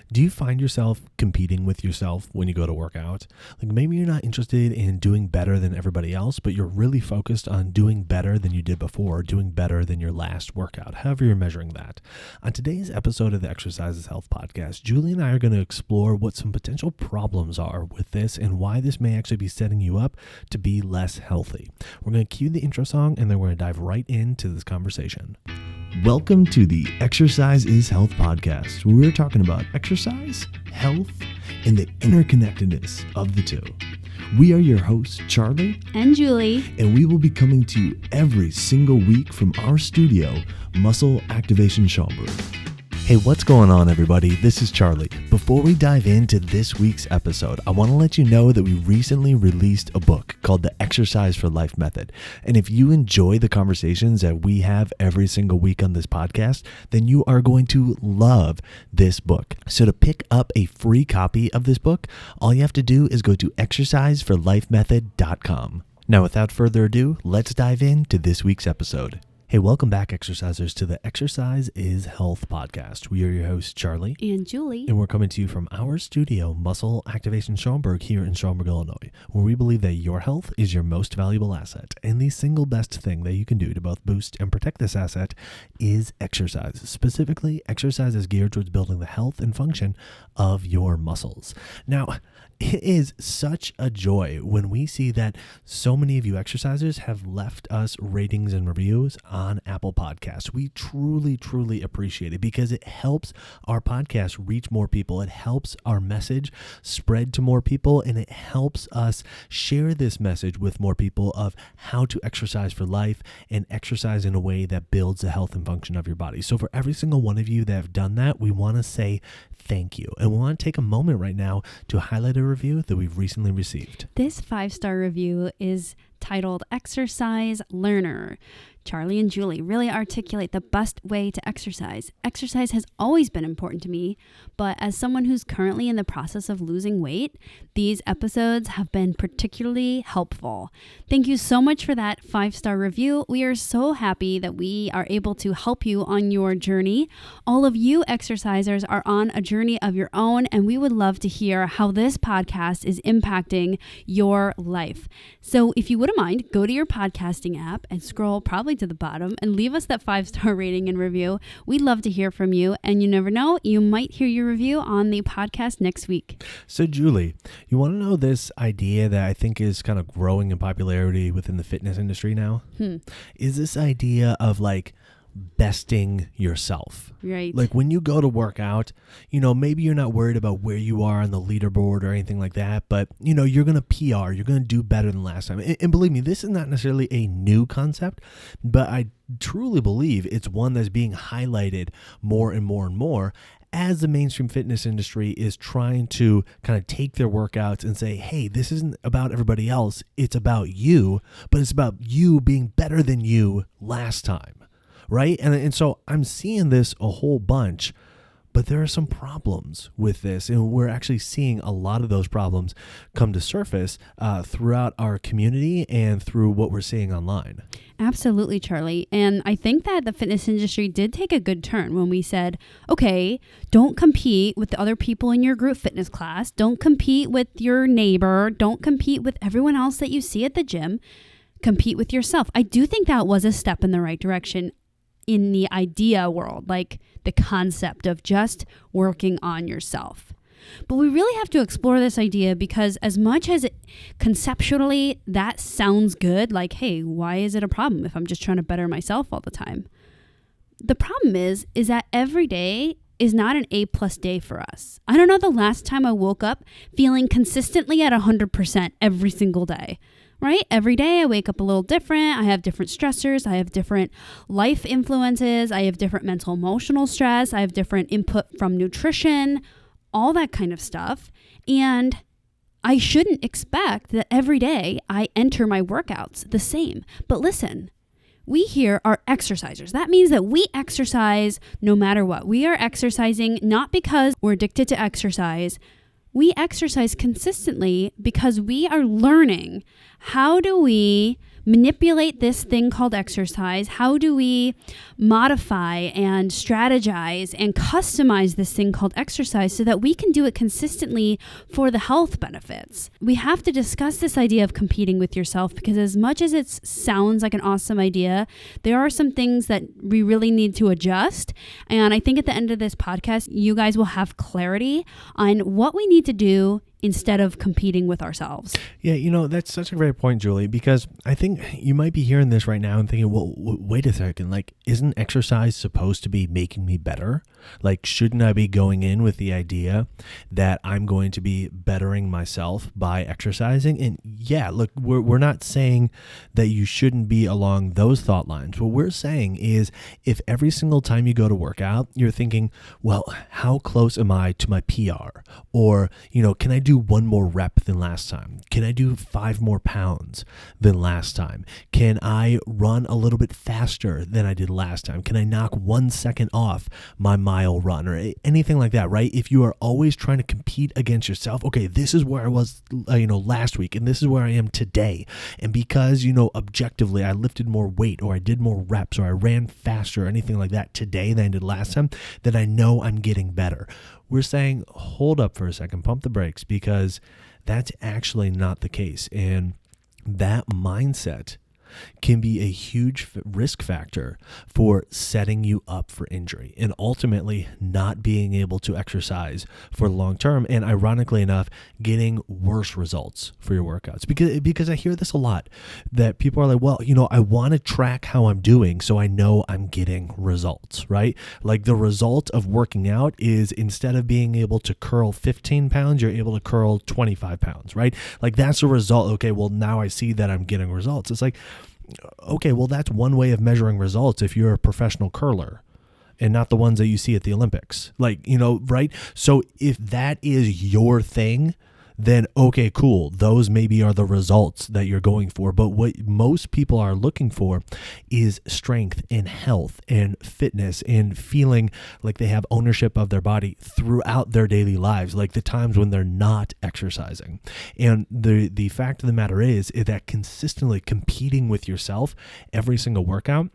Do you find yourself competing with yourself when you go to work out? Like maybe you're not interested in doing better than everybody else, but you're really focused on doing better than you did before, doing better than your last workout, however you're measuring that. On today's episode of the Exercise is Health podcast, Julie and I are going to explore what some potential problems are with this and why this may actually be setting you up to be less healthy. We're going to cue the intro song and then we're going to dive right into this conversation. Welcome to the Exercise is Health podcast, where we're talking about exercise, health, and the interconnectedness of the two. We are your hosts, Charlie and Julie, and we will be coming to you every single week from our studio, Muscle Activation Schaumburg. Hey, what's going on, everybody? This is Charlie. Before we dive into this week's episode, I want to let you know that we recently released a book called The Exercise for Life Method. And if you enjoy the conversations that we have every single week on this podcast, then you are going to love this book. So to pick up a free copy of this book, all you have to do is go to exerciseforlifemethod.com. Now, without further ado, let's dive into this week's episode. Hey, welcome back, exercisers, to the Exercise is Health podcast. We are your hosts, Charlie and Julie, and we're coming to you from our studio, Muscle Activation Schaumburg, here in Schaumburg, Illinois, where we believe that your health is your most valuable asset, and the single best thing that you can do to both boost and protect this asset is exercise. Specifically, exercise is geared towards building the health and function of your muscles. Now, it is such a joy when we see that so many of you exercisers have left us ratings and reviews on Apple Podcasts. We truly, truly appreciate it because it helps our podcast reach more people. It helps our message spread to more people, and it helps us share this message with more people of how to exercise for life and exercise in a way that builds the health and function of your body. So for every single one of you that have done that, we want to say thank you. And we want to take a moment right now to highlight a review that we've recently received. This 5-star review is titled Exercise Learner. Charlie and Julie really articulate the best way to exercise. Exercise has always been important to me, but as someone who's currently in the process of losing weight, these episodes have been particularly helpful. Thank you so much for that 5-star review. We are so happy that we are able to help you on your journey. All of you exercisers are on a journey of your own, and we would love to hear how this podcast is impacting your life. So if you wouldn't mind, go to your podcasting app and scroll probably to the bottom and leave us that 5-star rating and review. We'd love to hear from you, and you never know, you might hear your review on the podcast next week. So Julie, you want to know this idea that I think is kind of growing in popularity within the fitness industry now? Is this idea of like besting yourself. Right. Like when you go to work out, maybe you're not worried about where you are on the leaderboard or anything like that, but you're going to PR, you're going to do better than last time. And believe me, this is not necessarily a new concept, but I truly believe it's one that's being highlighted more and more and more as the mainstream fitness industry is trying to kind of take their workouts and say, hey, this isn't about everybody else. It's about you, but it's about you being better than you last time. Right? And so I'm seeing this a whole bunch, but there are some problems with this. And we're actually seeing a lot of those problems come to surface throughout our community and through what we're seeing online. Absolutely, Charlie. And I think that the fitness industry did take a good turn when we said, okay, don't compete with the other people in your group fitness class. Don't compete with your neighbor. Don't compete with everyone else that you see at the gym. Compete with yourself. I do think that was a step in the right direction in the idea world, like the concept of just working on yourself. But we really have to explore this idea because as much as conceptually that sounds good, like, hey, why is it a problem if I'm just trying to better myself all the time? The problem is that every day is not an A+ day for us. I don't know the last time I woke up feeling consistently at 100% every single day. Right? Every day I wake up a little different. I have different stressors. I have different life influences. I have different mental emotional stress. I have different input from nutrition, all that kind of stuff. And I shouldn't expect that every day I enter my workouts the same. But listen, we here are exercisers. That means that we exercise no matter what. We are exercising not because we're addicted to exercise. We exercise consistently because we are learning how do we manipulate this thing called exercise? How do we modify and strategize and customize this thing called exercise so that we can do it consistently for the health benefits? We have to discuss this idea of competing with yourself, because as much as it sounds like an awesome idea, there are some things that we really need to adjust. And I think at the end of this podcast, you guys will have clarity on what we need to do instead of competing with ourselves. Yeah, that's such a great point, Julie, because I think you might be hearing this right now and thinking, well, wait a second, like, isn't exercise supposed to be making me better? Like, shouldn't I be going in with the idea that I'm going to be bettering myself by exercising? And yeah, look, we're not saying that you shouldn't be along those thought lines. What we're saying is, if every single time you go to work out, you're thinking, well, how close am I to my PR? Or, can I do one more rep than last time? Can I do 5 more pounds than last time? Can I run a little bit faster than I did last time? Can I knock 1 second off my mile run or anything like that, right? If you are always trying to compete against yourself, okay, this is where I was, last week, and this is where I am today. And because, objectively I lifted more weight or I did more reps or I ran faster or anything like that today than I did last time, then I know I'm getting better. We're saying, hold up for a second, pump the brakes, because that's actually not the case. And that mindset can be a huge risk factor for setting you up for injury and ultimately not being able to exercise for the long term. And ironically enough, getting worse results for your workouts. Because I hear this a lot, that people are like, well, I want to track how I'm doing so I know I'm getting results, right? Like, the result of working out is, instead of being able to curl 15 pounds, you're able to curl 25 pounds, right? Like, that's a result. Okay, well, now I see that I'm getting results. It's like, okay, well, that's one way of measuring results if you're a professional curler and not the ones that you see at the Olympics. Like, right? So if that is your thing, then okay, cool. Those maybe are the results that you're going for. But what most people are looking for is strength and health and fitness and feeling like they have ownership of their body throughout their daily lives, like the times when they're not exercising. And the fact of the matter is that consistently competing with yourself every single workout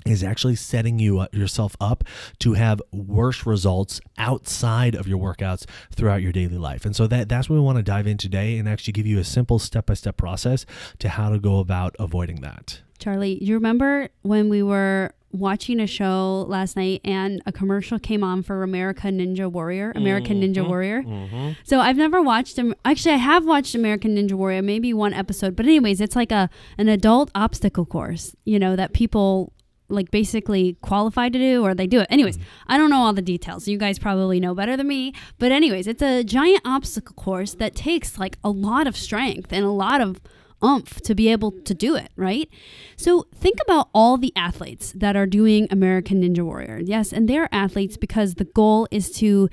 is actually setting yourself up to have worse results outside of your workouts throughout your daily life. And so that's what we want to dive in today and actually give you a simple step-by-step process to how to go about avoiding that. Charlie, you remember when we were watching a show last night and a commercial came on for American Ninja Warrior? Mm-hmm. So I've never watched them. Actually, I have watched American Ninja Warrior, maybe one episode. But anyways, it's like an adult obstacle course, that people like basically qualified to do, or they do it. Anyways, I don't know all the details. You guys probably know better than me. But anyways, it's a giant obstacle course that takes like a lot of strength and a lot of oomph to be able to do it, right? So think about all the athletes that are doing American Ninja Warrior. Yes, and they're athletes because the goal is to,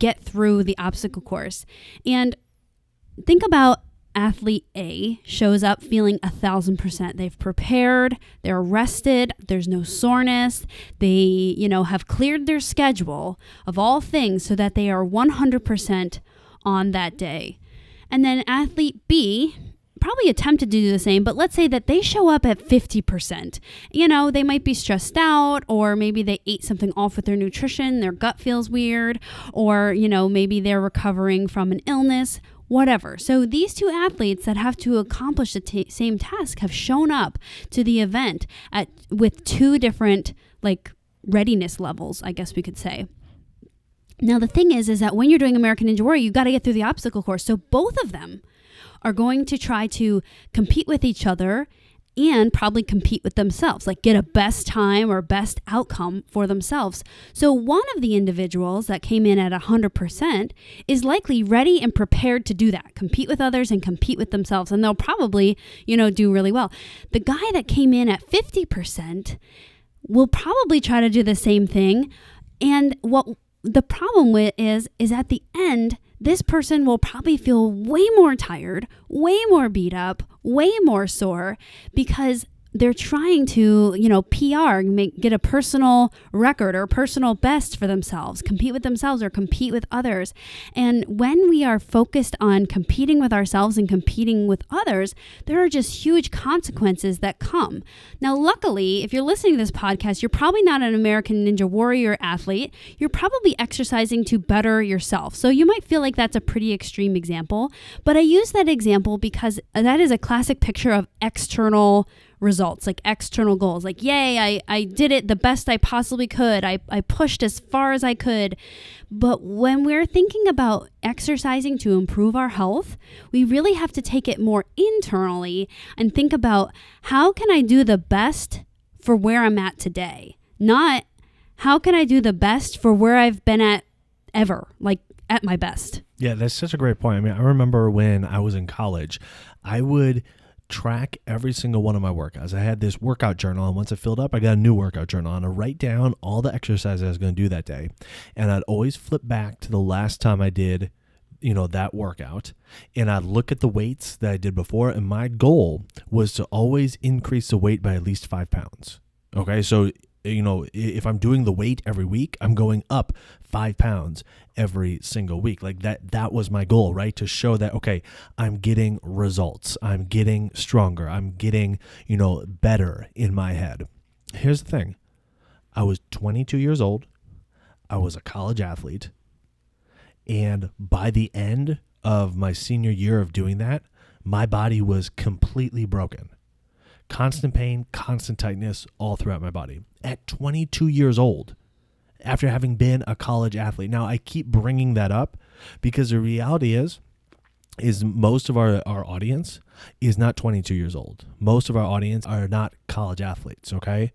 get through the obstacle course. And think about athlete A shows up feeling 1,000%. They've prepared, they're rested, there's no soreness. They, have cleared their schedule of all things so that they are 100% on that day. And then athlete B probably attempted to do the same, but let's say that they show up at 50%. They might be stressed out, or maybe they ate something off with their nutrition, their gut feels weird, or, maybe they're recovering from an illness. Whatever. So these two athletes that have to accomplish the same task have shown up to the event with two different readiness levels, I guess we could say. Now the thing is that when you're doing American Ninja Warrior, you got to get through the obstacle course. So both of them are going to try to compete with each other and probably compete with themselves, like get a best time or best outcome for themselves. So one of the individuals that came in at 100% is likely ready and prepared to do that, compete with others and compete with themselves. And they'll probably, do really well. The guy that came in at 50% will probably try to do the same thing. And what the problem with is at the end, this person will probably feel way more tired, way more beat up, way more sore, because they're trying to, PR, get a personal record or personal best for themselves, compete with themselves or compete with others. And when we are focused on competing with ourselves and competing with others, there are just huge consequences that come. Now, luckily, if you're listening to this podcast, you're probably not an American Ninja Warrior athlete. You're probably exercising to better yourself. So you might feel like that's a pretty extreme example, but I use that example because that is a classic picture of external results, like external goals. Like, yay, I did it the best I possibly could. I pushed as far as I could. But when we're thinking about exercising to improve our health, we really have to take it more internally and think about how can I do the best for where I'm at today? Not how can I do the best for where I've been at ever, like at my best. Yeah, that's such a great point. I mean, I remember when I was in college, I would track every single one of my workouts. I had this workout journal, and once it filled up, I got a new workout journal, and I write down all the exercises I was going to do that day. And I'd always flip back to the last time I did, that workout, and I'd look at the weights that I did before, and my goal was to always increase the weight by at least 5 pounds. Okay, so if I'm doing the weight every week, I'm going up 5 pounds every single week. Like that was my goal, right? To show that, okay, I'm getting results. I'm getting stronger. I'm getting, better in my head. Here's the thing. I was 22 years old. I was a college athlete. And by the end of my senior year of doing that, my body was completely broken. Constant pain, constant tightness all throughout my body. At 22 years old, after having been a college athlete. Now, I keep bringing that up because the reality is most of our audience is not 22 years old. Most of our audience are not college athletes, okay?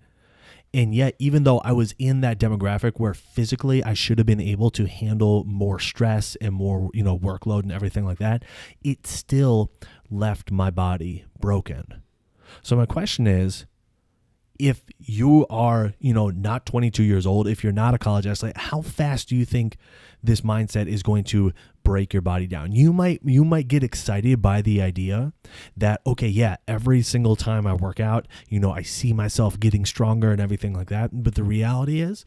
And yet, even though I was in that demographic where physically I should have been able to handle more stress and more, workload and everything like that, it still left my body broken. So my question is, if you are, not 22 years old, if you're not a college athlete, how fast do you think this mindset is going to break your body down? You might get excited by the idea that, okay, yeah, every single time I work out, I see myself getting stronger and everything like that. But the reality is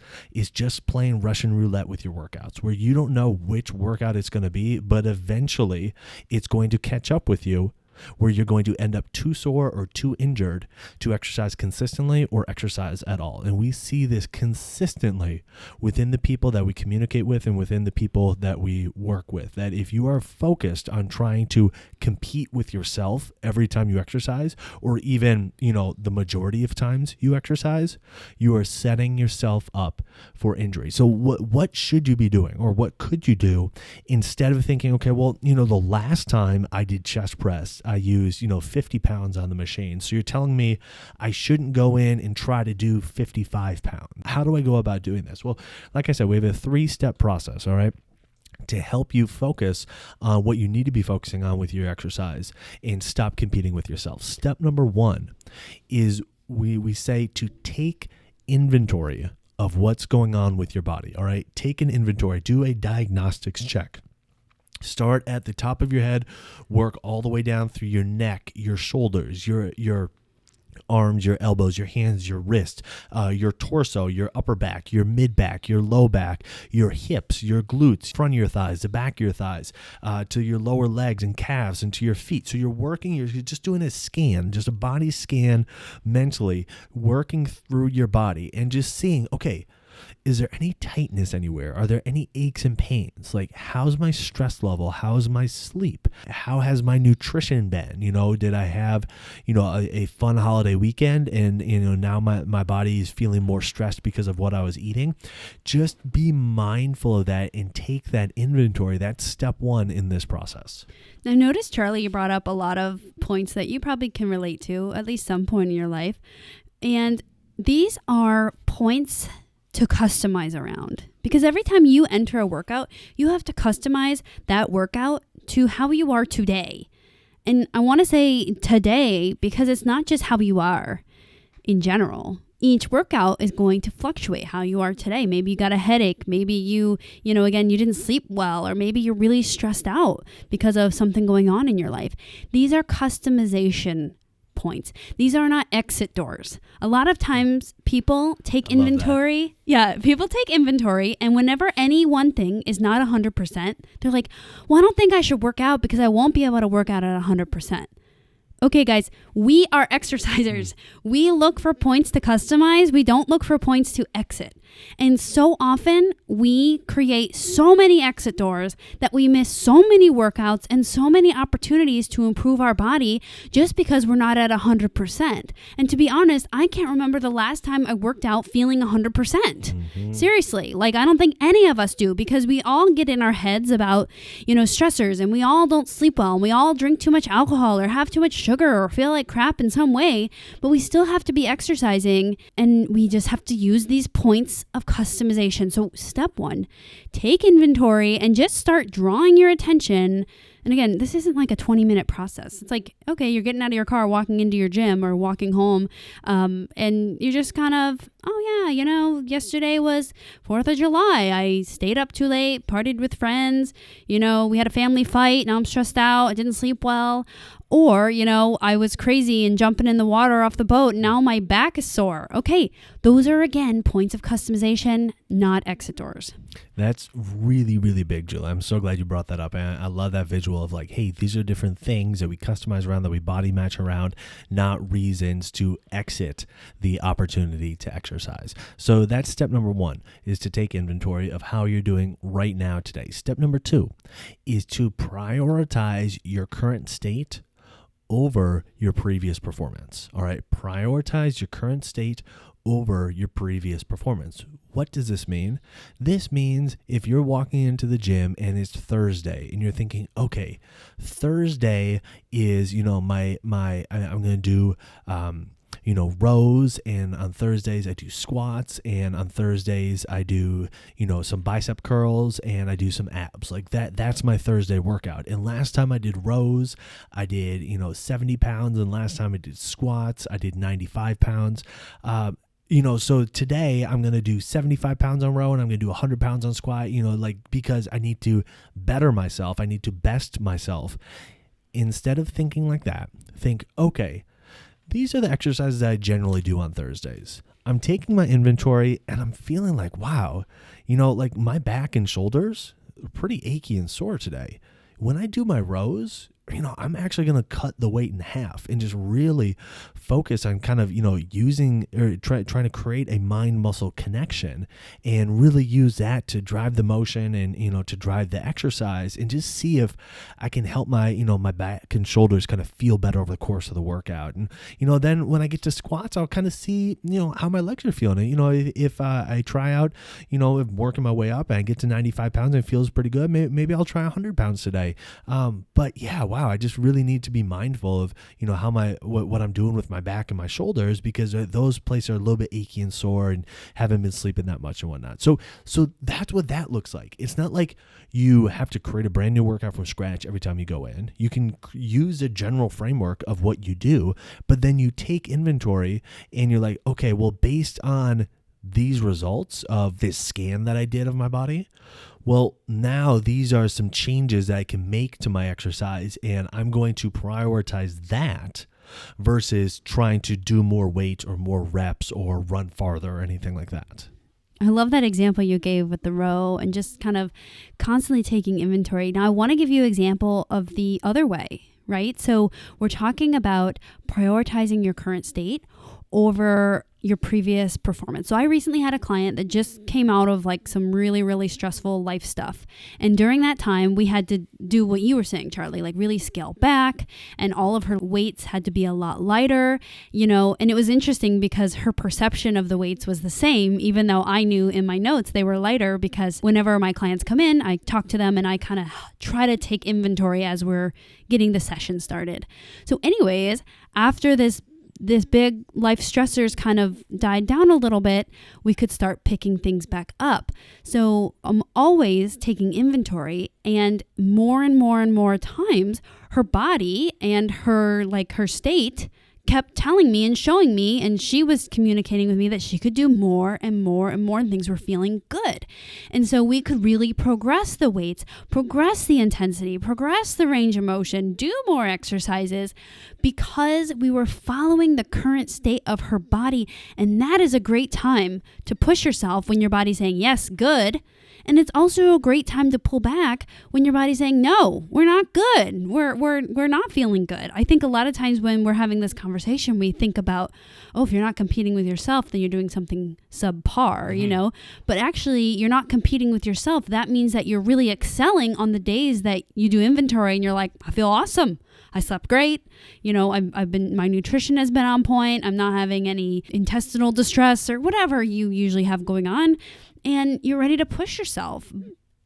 just playing Russian roulette with your workouts, where you don't know which workout it's going to be, but eventually it's going to catch up with you, where you're going to end up too sore or too injured to exercise consistently or exercise at all. And we see this consistently within the people that we communicate with and within the people that we work with, that if you are focused on trying to compete with yourself every time you exercise, or even, the majority of times you exercise, you are setting yourself up for injury. So what should you be doing, or what could you do instead of thinking, okay, well, the last time I did chest press, I used, 50 pounds on the machine. So you're telling me I shouldn't go in and try to do 55 pounds. How do I go about doing this? Well, like I said, we have a 3-step process, all right, to help you focus on what you need to be focusing on with your exercise and stop competing with yourself. Step number 1 is we say to take inventory of what's going on with your body, all right? Take an inventory, do a diagnostics check. Start at the top of your head, work all the way down through your neck, your shoulders, your arms, your elbows, your hands, your wrist, your torso, your upper back, your mid back, your low back, your hips, your glutes, front of your thighs, the back of your thighs, to your lower legs and calves and to your feet. So you're just doing a scan, just a body scan mentally, working through your body and just seeing, okay, is there any tightness anywhere? Are there any aches and pains? Like, how's my stress level? How's my sleep? How has my nutrition been? Did I have, a fun holiday weekend and, now my body is feeling more stressed because of what I was eating? Just be mindful of that and take that inventory. That's step 1 in this process. Now, notice, Charlie, you brought up a lot of points that you probably can relate to at least some point in your life. And these are points to customize around, because every time you enter a workout, you have to customize that workout to how you are today. And I want to say today because it's not just how you are in general. Each workout is going to fluctuate how you are today. Maybe you got a headache. Maybe you didn't sleep well, or maybe you're really stressed out because of something going on in your life. These are customization points. These are not exit doors. A lot of times people take inventory. Yeah, people take inventory, and whenever any one thing is not 100%, they're like, well, I don't think I should work out because I won't be able to work out at 100%. Okay, guys, we are exercisers. We look for points to customize. We don't look for points to exit. And so often we create so many exit doors that we miss so many workouts and so many opportunities to improve our body just because we're not at 100%. And to be honest, I can't remember the last time I worked out feeling 100%. Seriously, like I don't think any of us do, because we all get in our heads about, stressors, and we all don't sleep well, and we all drink too much alcohol or have too much sugar or feel like crap in some way, but we still have to be exercising, and we just have to use these points of customization. So step 1, take inventory and just start drawing your attention. And again, this isn't like a 20-minute process. It's like, okay, you're getting out of your car, walking into your gym or walking home, and you're just kind of, yesterday was 4th of July. I stayed up too late, partied with friends. We had a family fight. Now I'm stressed out. I didn't sleep well. Or, I was crazy and jumping in the water off the boat, and now my back is sore. Okay, those are, again, points of customization, not exit doors. That's really, really big, Julie. I'm so glad you brought that up. And I love that visual of like, hey, these are different things that we customize around, that we body match around, not reasons to exit the opportunity to exercise. So that's step number 1, is to take inventory of how you're doing right now today. Step number 2 is to prioritize your current state over your previous performance. All right. Prioritize your current state over your previous performance. What does this mean? This means if you're walking into the gym and it's Thursday and you're thinking, okay, Thursday is, I'm going to do, rows, and on Thursdays I do squats, and on Thursdays I do, some bicep curls, and I do some abs. Like that's my Thursday workout. And last time I did rows, I did, 70 pounds, and last time I did squats, I did 95 pounds. So today I'm going to do 75 pounds on row, and I'm going to do 100 pounds on squat, because I need to better myself. I need to best myself. Instead of thinking like that, think, okay, these are the exercises that I generally do on Thursdays. I'm taking my inventory and I'm feeling like, wow, my back and shoulders are pretty achy and sore today. When I do my rows, I'm actually going to cut the weight in half and just really focus on kind of, using or trying to create a mind muscle connection, and really use that to drive the motion and, to drive the exercise, and just see if I can help my, my back and shoulders kind of feel better over the course of the workout. And, then when I get to squats, I'll kind of see, how my legs are feeling. If I try out, working my way up and I get to 95 pounds and it feels pretty good, maybe I'll try 100 pounds today. But yeah, wow. I just really need to be mindful of, how what I'm doing with my back and my shoulders, because those places are a little bit achy and sore and haven't been sleeping that much and whatnot. So that's what that looks like. It's not like you have to create a brand new workout from scratch every time you go in. You can use a general framework of what you do, but then you take inventory and you're like, okay, well, based on these results of this scan that I did of my body, well, now these are some changes that I can make to my exercise, and I'm going to prioritize that versus trying to do more weight or more reps or run farther or anything like that. I love that example you gave with the row and just kind of constantly taking inventory. Now, I want to give you an example of the other way, right? So we're talking about prioritizing your current state over your previous performance. So I recently had a client that just came out of like some really, really stressful life stuff. And during that time, we had to do what you were saying, Charlie, like really scale back, and all of her weights had to be a lot lighter, and it was interesting because her perception of the weights was the same, even though I knew in my notes they were lighter, because whenever my clients come in, I talk to them and I kind of try to take inventory as we're getting the session started. So anyways, after this big life stressors kind of died down a little bit, we could start picking things back up. So I'm always taking inventory, and more and more and more times her body and her state kept telling me and showing me, and she was communicating with me that she could do more and more and more, and things were feeling good. And so we could really progress the weights, progress the intensity, progress the range of motion, do more exercises, because we were following the current state of her body. And that is a great time to push yourself when your body's saying, yes, good. And it's also a great time to pull back when your body's saying, no, we're not good. We're not feeling good. I think a lot of times when we're having this conversation, we think about, oh, if you're not competing with yourself, then you're doing something subpar, you know, but actually you're not competing with yourself. That means that you're really excelling on the days that you do inventory and you're like, I feel awesome. I slept great. You know, my nutrition has been on point. I'm not having any intestinal distress or whatever you usually have going on. And you're ready to push yourself.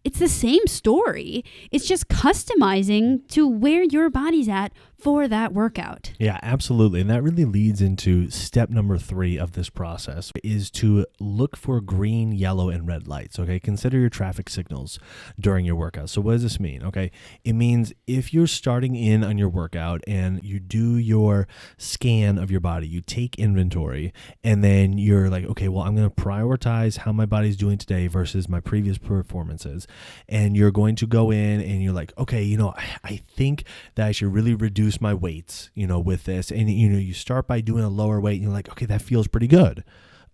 It's the same story. It's just customizing to where your body's at for that workout. Yeah, absolutely. And that really leads into step number 3 of this process, is to look for green, yellow, and red lights. Okay, consider your traffic signals during your workout. So what does this mean? Okay, it means if you're starting in on your workout and you do your scan of your body, you take inventory, and then you're like, okay, well, I'm going to prioritize how my body's doing today versus my previous performances. And you're going to go in and you're like, okay, you know, I think that I should really reduce my weights, you know, with this. And, you know, you start by doing a lower weight and you're like, okay, that feels pretty good.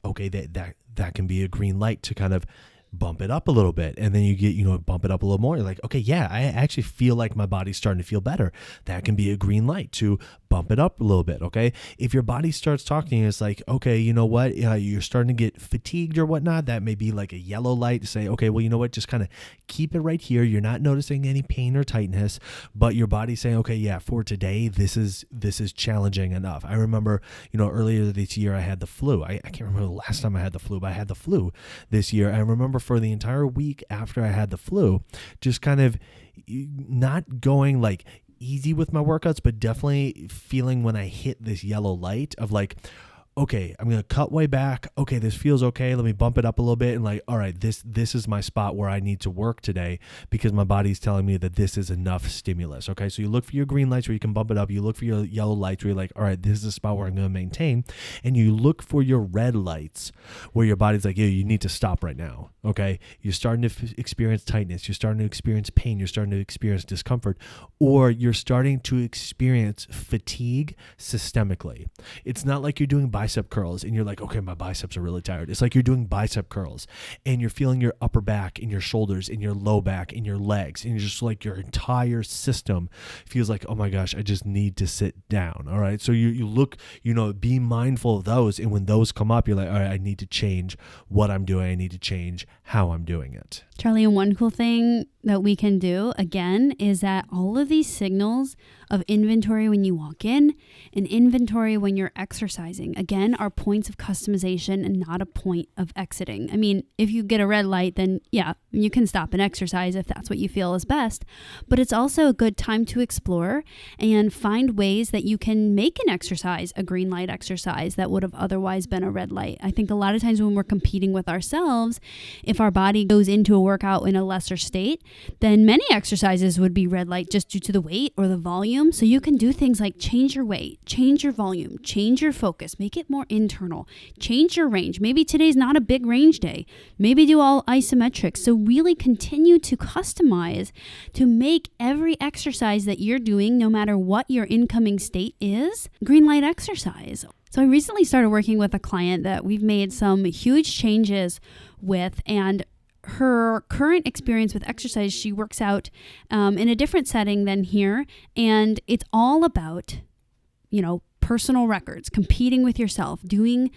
Okay, that can be a green light to kind of bump it up a little bit. And then you get, you know, bump it up a little more. You're like, okay, yeah, I actually feel like my body's starting to feel better. That can be a green light to bump it up a little bit. Okay. If your body starts talking, it's like, okay, you know what, you're starting to get fatigued or whatnot. That may be like a yellow light to say, okay, well, you know what, just kind of keep it right here. You're not noticing any pain or tightness, but your body's saying, okay, yeah, for today, this is challenging enough. I remember, you know, earlier this year, I had the flu. I can't remember the last time I had the flu, but I had the flu this year. I remember for the entire week after I had the flu, just kind of not going like easy with my workouts, but definitely feeling when I hit this yellow light of like, okay, I'm going to cut way back. Okay, this feels okay. Let me bump it up a little bit. And like, all right, this is my spot where I need to work today because my body's telling me that this is enough stimulus. Okay, so you look for your green lights where you can bump it up. You look for your yellow lights where you're like, all right, this is a spot where I'm going to maintain. And you look for your red lights where your body's like, yeah, you need to stop right now. Okay, you're starting to experience tightness. You're starting to experience pain. You're starting to experience discomfort, or you're starting to experience fatigue systemically. It's not like you're doing bicep curls and you're like, okay, my biceps are really tired. It's like you're doing bicep curls and you're feeling your upper back and your shoulders and your low back and your legs, and you're just like your entire system feels like, oh my gosh, I just need to sit down. All right, so you look, you know, be mindful of those, and when those come up, you're like, all right, I need to change what I'm doing. I need to change how I'm doing it. Charlie, and one cool thing that we can do, again, is that all of these signals of inventory when you walk in and inventory when you're exercising, again, are points of customization and not a point of exiting. I mean, if you get a red light, then yeah, you can stop and exercise if that's what you feel is best. But it's also a good time to explore and find ways that you can make an exercise a green light exercise that would have otherwise been a red light. I think a lot of times when we're competing with ourselves, if our body goes into a workout in a lesser state, then many exercises would be red light just due to the weight or the volume. So you can do things like change your weight, change your volume, change your focus, make it more internal, change your range. Maybe today's not a big range day. Maybe do all isometric. So really continue to customize to make every exercise that you're doing, no matter what your incoming state is, green light exercise. So I recently started working with a client that we've made some huge changes with, and her current experience with exercise, she works out in a different setting than here, and it's all about, you know, personal records, competing with yourself, doing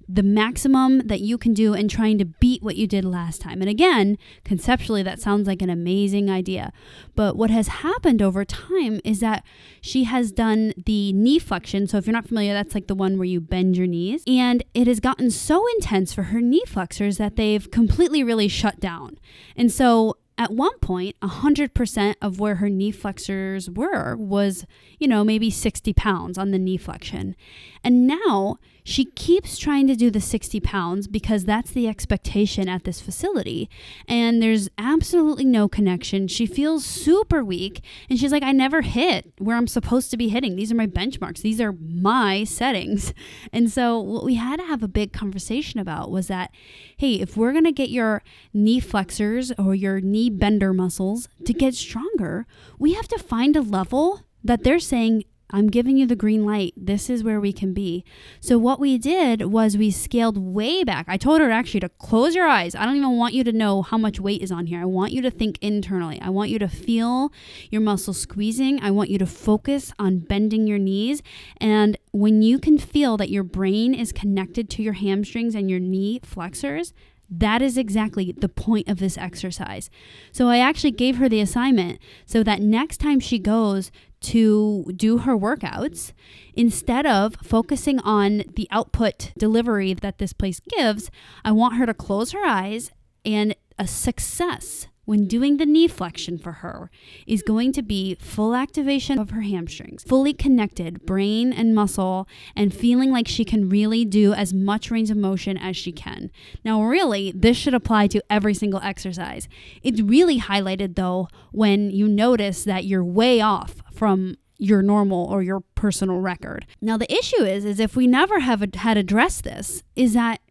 the maximum that you can do and trying to beat what you did last time. And again, conceptually, that sounds like an amazing idea. But what has happened over time is that she has done the knee flexion. So if you're not familiar, that's like the one where you bend your knees. And it has gotten so intense for her knee flexors that they've completely really shut down. And so at one point, 100% of where her knee flexors were was, maybe 60 pounds on the knee flexion. And now she keeps trying to do the 60 pounds because that's the expectation at this facility. And there's absolutely no connection. She feels super weak. And she's like, I never hit where I'm supposed to be hitting. These are my benchmarks. These are my settings. And so what we had to have a big conversation about was that, hey, if we're going to get your knee flexors or your knee bender muscles to get stronger, we have to find a level that they're saying, I'm giving you the green light. This is where we can be. So what we did was we scaled way back. I told her actually to close your eyes. I don't even want you to know how much weight is on here. I want you to think internally. I want you to feel your muscles squeezing. I want you to focus on bending your knees. And when you can feel that your brain is connected to your hamstrings and your knee flexors, that is exactly the point of this exercise. So I actually gave her the assignment so that next time she goes to do her workouts, instead of focusing on the output delivery that this place gives, I want her to close her eyes, and a success when doing the knee flexion for her is going to be full activation of her hamstrings, fully connected brain and muscle, and feeling like she can really do as much range of motion as she can. Now, really, this should apply to every single exercise. It's really highlighted, though, when you notice that you're way off from your normal or your personal record. Now, the issue is if we never had addressed this, is that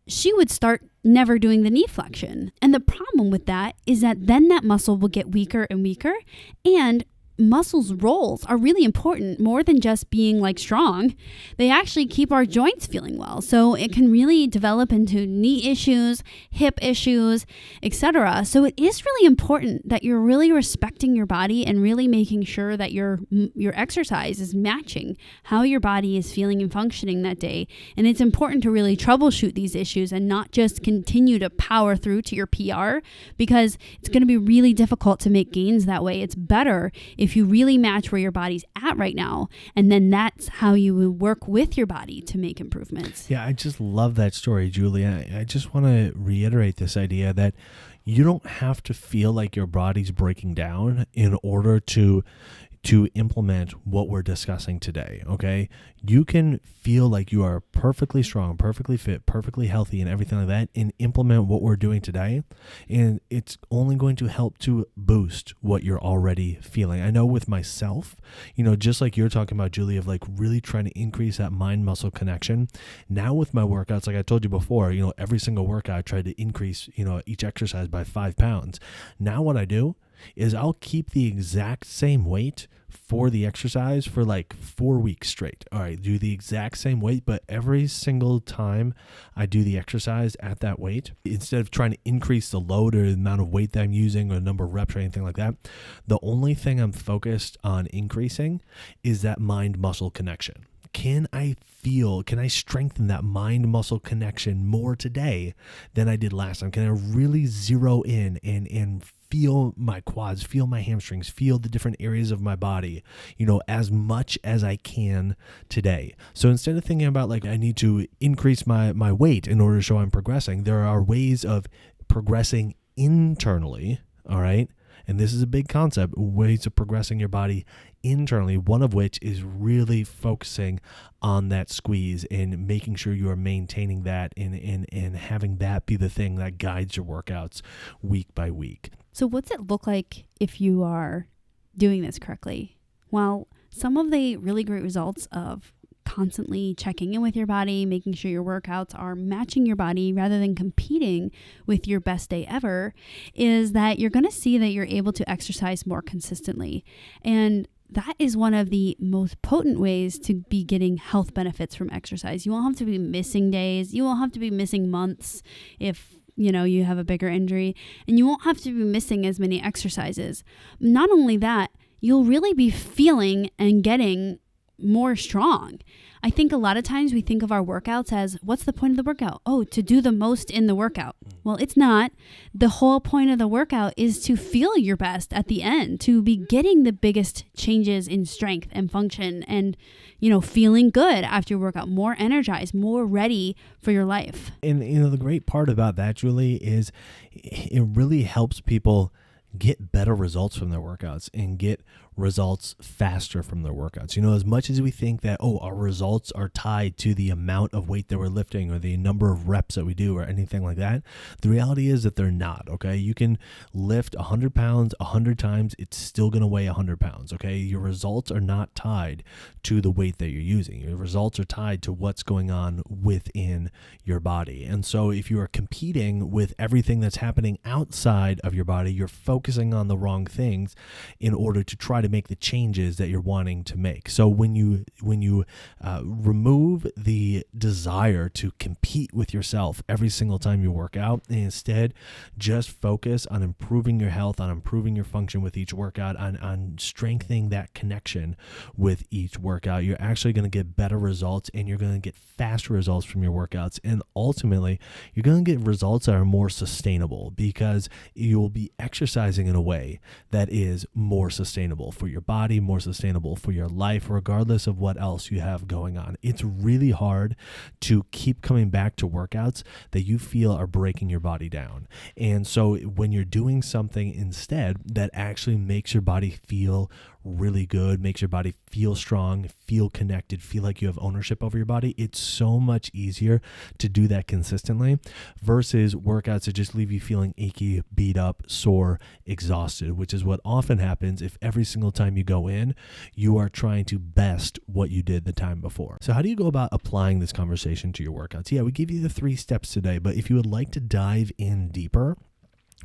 she would start never doing the knee flexion. And the problem with that is that then that muscle will get weaker and weaker, and muscles roles are really important, more than just being like strong. They actually keep our joints feeling well. So it can really develop into knee issues, hip issues, etc. So it is really important that you're really respecting your body and really making sure that your exercise is matching how your body is feeling and functioning that day. And it's important to really troubleshoot these issues and not just continue to power through to your PR, because it's going to be really difficult to make gains that way. It's better if you really match where your body's at right now, and then that's how you will work with your body to make improvements. Yeah, I just love that story, Julia. I just want to reiterate this idea that you don't have to feel like your body's breaking down in order to implement what we're discussing today, okay? You can feel like you are perfectly strong, perfectly fit, perfectly healthy, and everything like that, and implement what we're doing today, and it's only going to help to boost what you're already feeling. I know with myself, just like you're talking about, Julie, of like really trying to increase that mind-muscle connection. Now with my workouts, like I told you before, every single workout I try to increase, each exercise by 5 pounds. Now what I do is I'll keep the exact same weight for the exercise for like 4 weeks straight. All right, do the exact same weight, but every single time I do the exercise at that weight, instead of trying to increase the load or the amount of weight that I'm using or the number of reps or anything like that, the only thing I'm focused on increasing is that mind-muscle connection. Can I strengthen that mind-muscle connection more today than I did last time? Can I really zero in and feel my quads, feel my hamstrings, feel the different areas of my body, as much as I can today? So instead of thinking about like I need to increase my weight in order to show I'm progressing, there are ways of progressing internally, all right? And this is a big concept, ways of progressing your body internally, one of which is really focusing on that squeeze and making sure you are maintaining that and having that be the thing that guides your workouts week by week. So what's it look like if you are doing this correctly? Well, some of the really great results of constantly checking in with your body, making sure your workouts are matching your body rather than competing with your best day ever, is that you're going to see that you're able to exercise more consistently. And that is one of the most potent ways to be getting health benefits from exercise. You won't have to be missing days. You won't have to be missing months if you have a bigger injury, and you won't have to be missing as many exercises. Not only that, you'll really be feeling and getting more strong. I think a lot of times we think of our workouts as, what's the point of the workout? Oh, to do the most in the workout. Well, it's not. The whole point of the workout is to feel your best at the end, to be getting the biggest changes in strength and function and, feeling good after your workout, more energized, more ready for your life. And, the great part about that, Julie, is it really helps people get better results from their workouts and get results faster from their workouts. As much as we think that, our results are tied to the amount of weight that we're lifting or the number of reps that we do or anything like that, the reality is that they're not, okay? You can lift 100 pounds 100 times, it's still going to weigh 100 pounds, okay? Your results are not tied to the weight that you're using. Your results are tied to what's going on within your body. And so if you are competing with everything that's happening outside of your body, you're focusing on the wrong things in order to try to make the changes that you're wanting to make. So when you remove the desire to compete with yourself every single time you work out, and instead just focus on improving your health, on improving your function with each workout, on strengthening that connection with each workout, you're actually going to get better results, and you're going to get faster results from your workouts. And ultimately, you're going to get results that are more sustainable because you will be exercising in a way that is more sustainable for your body, more sustainable for your life, regardless of what else you have going on. It's really hard to keep coming back to workouts that you feel are breaking your body down. And so when you're doing something instead that actually makes your body feel really good, makes your body feel strong, feel connected, feel like you have ownership over your body, it's so much easier to do that consistently versus workouts that just leave you feeling achy, beat up, sore, exhausted, which is what often happens if every single time you go in, you are trying to best what you did the time before. So how do you go about applying this conversation to your workouts? Yeah, we give you the 3 steps today, but if you would like to dive in deeper,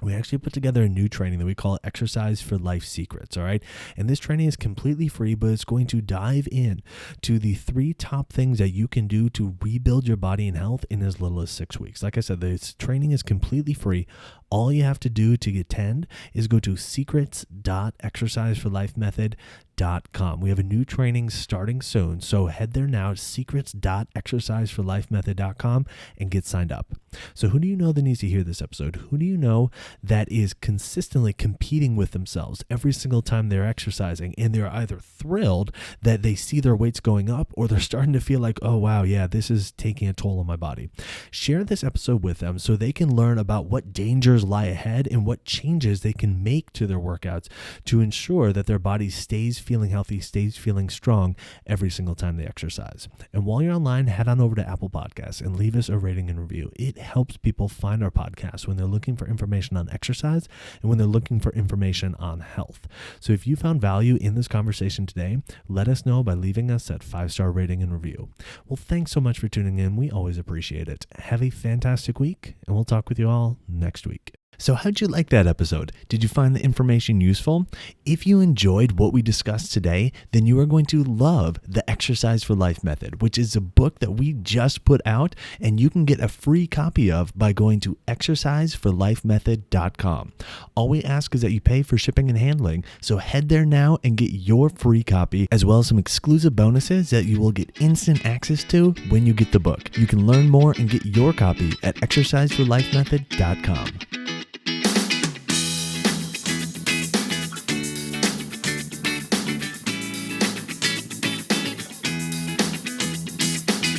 we actually put together a new training that we call Exercise for Life Secrets, all right? And this training is completely free, but it's going to dive in to the 3 top things that you can do to rebuild your body and health in as little as 6 weeks. Like I said, this training is completely free. All you have to do to attend is go to secrets.exerciseforlifemethod.com. We have a new training starting soon, so head there now, secrets.exerciseforlifemethod.com, and get signed up. So who do you know that needs to hear this episode? Who do you know that is consistently competing with themselves every single time they're exercising, and they're either thrilled that they see their weights going up, or they're starting to feel like, oh wow, yeah, this is taking a toll on my body? Share this episode with them so they can learn about what dangers lie ahead and what changes they can make to their workouts to ensure that their body stays feeling healthy, stays feeling strong every single time they exercise. And while you're online, head on over to Apple Podcasts and leave us a rating and review. It helps people find our podcast when they're looking for information on exercise and when they're looking for information on health. So if you found value in this conversation today, let us know by leaving us that 5-star rating and review. Well, thanks so much for tuning in. We always appreciate it. Have a fantastic week, and we'll talk with you all next week. So how'd you like that episode? Did you find the information useful? If you enjoyed what we discussed today, then you are going to love the Exercise for Life Method, which is a book that we just put out, and you can get a free copy of by going to exerciseforlifemethod.com. All we ask is that you pay for shipping and handling, so head there now and get your free copy, as well as some exclusive bonuses that you will get instant access to when you get the book. You can learn more and get your copy at exerciseforlifemethod.com.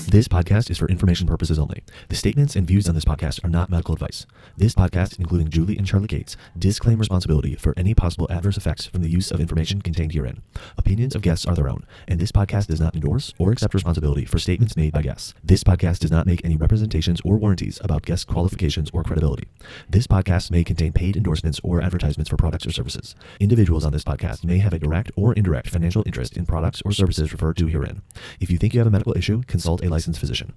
This podcast is for information purposes only. The statements and views on this podcast are not medical advice. This podcast, including Julie and Charlie Cates, disclaim responsibility for any possible adverse effects from the use of information contained herein. Opinions of guests are their own, and this podcast does not endorse or accept responsibility for statements made by guests. This podcast does not make any representations or warranties about guest qualifications or credibility. This podcast may contain paid endorsements or advertisements for products or services. Individuals on this podcast may have a direct or indirect financial interest in products or services referred to herein. If you think you have a medical issue, consult a licensed physician.